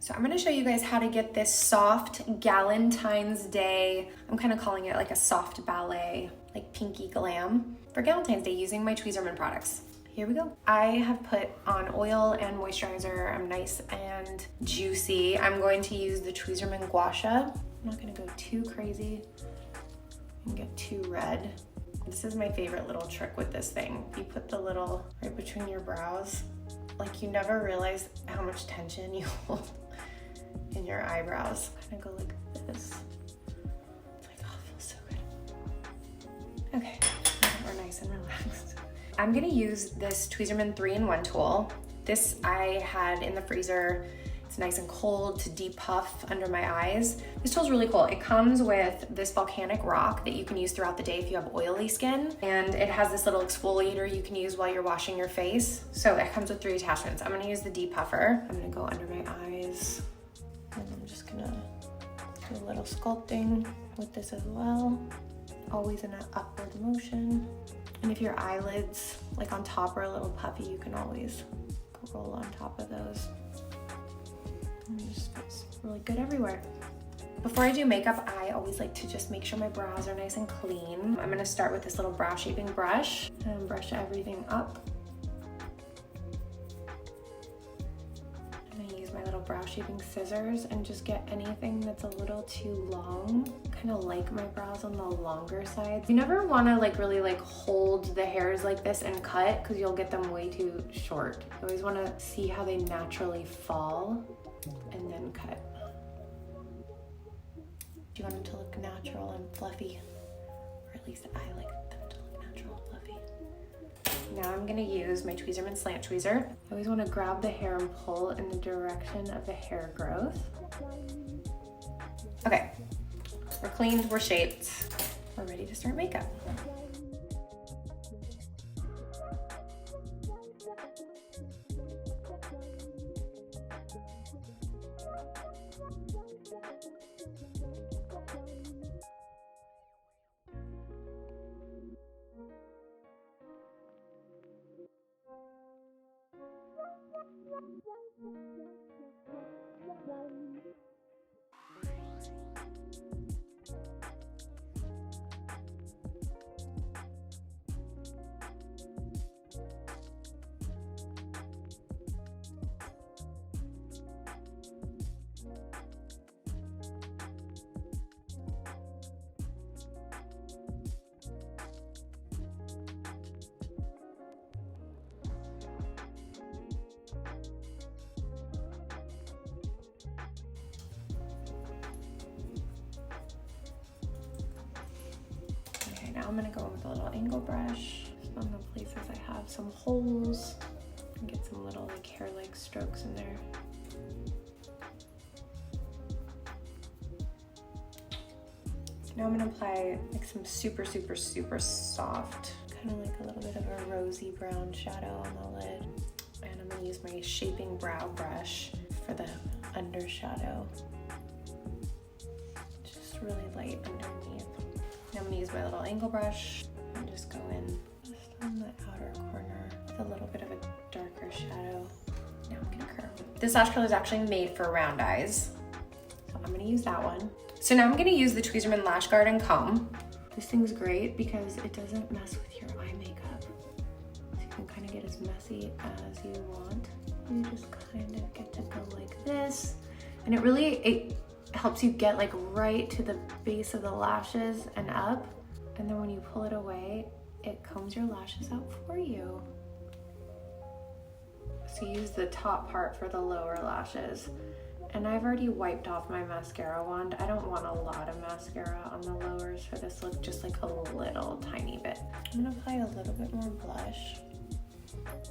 So I'm gonna show you guys how to get this soft Galentine's Day, I'm kind of calling it like a soft ballet, like pinky glam for Galentine's Day using my Tweezerman products. Here we go. I have put on oil and moisturizer. I'm nice and juicy. I'm going to use the Tweezerman Gua Sha. I'm not gonna go too crazy and get too red. This is my favorite little trick with this thing. You put the little right between your brows. Like you never realize how much tension you hold in your eyebrows. Kind of go like this. It's like, oh, it feels so good. Okay, now that we're nice and relaxed. I'm gonna use this Tweezerman 3-in-1 tool. This I had in the freezer. It's nice and cold to depuff under my eyes. This tool's really cool. It comes with this volcanic rock that you can use throughout the day if you have oily skin. And it has this little exfoliator you can use while you're washing your face. So it comes with 3 attachments. I'm gonna use the depuffer. I'm gonna go under my eyes. And I'm just gonna do a little sculpting with this as well. Always in an upward motion. And if your eyelids, like on top, are a little puffy, you can always roll on top of those. And it just feels really good everywhere. Before I do makeup, I always like to just make sure my brows are nice and clean. I'm gonna start with this little brow shaping brush and brush everything up. I'm gonna use my little brow shaping scissors and just get anything that's a little too long. Kind of like my brows on the longer side. You never wanna really hold the hairs like this and cut because you'll get them way too short. You always wanna see how they naturally fall and then cut. You want them to look natural and fluffy, or at least I like them to look natural and fluffy. Now I'm gonna use my Tweezerman slant tweezer. I always wanna grab the hair and pull in the direction of the hair growth. Okay, we're cleaned, we're shaped, we're ready to start makeup. Now I'm gonna go in with a little angle brush on the places I have some holes and get some little hair-like strokes in there. Now I'm gonna apply some super soft, kind of like a little bit of a rosy brown shadow on the lid. And I'm gonna use my shaping brow brush for the under shadow. Just really light underneath. Now I'm gonna use my little angle brush and just go in just on the outer corner with a little bit of a darker shadow. Now I'm gonna curve. This lash curler is actually made for round eyes, so I'm gonna use that one. So now I'm gonna use the Tweezerman Lash Guard and Comb. This thing's great because it doesn't mess with your eye makeup. So you can kind of get as messy as you want. You just kind of get to go like this. And it helps you get right to the base of the lashes and up. And then when you pull it away, it combs your lashes out for you. So use the top part for the lower lashes. And I've already wiped off my mascara wand. I don't want a lot of mascara on the lowers for this look, just a little tiny bit. I'm gonna apply a little bit more blush.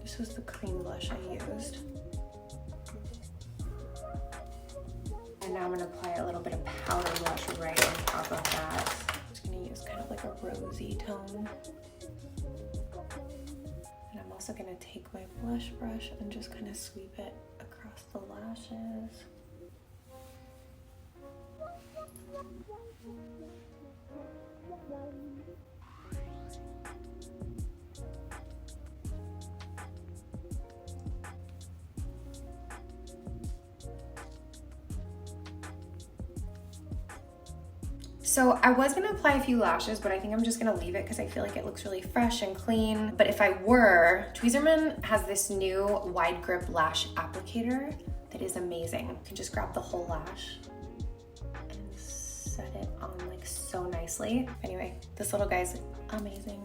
This was the cream blush I used. And now I'm gonna apply a little bit of powder blush right on top of that. I'm just gonna use kind of a rosy tone. And I'm also gonna take my blush brush and just kind of sweep it across the lashes. So I was gonna apply a few lashes, but I think I'm just gonna leave it because I feel like it looks really fresh and clean. But if I were, Tweezerman has this new wide grip lash applicator that is amazing. You can just grab the whole lash and set it on like so nicely. Anyway, this little guy's amazing.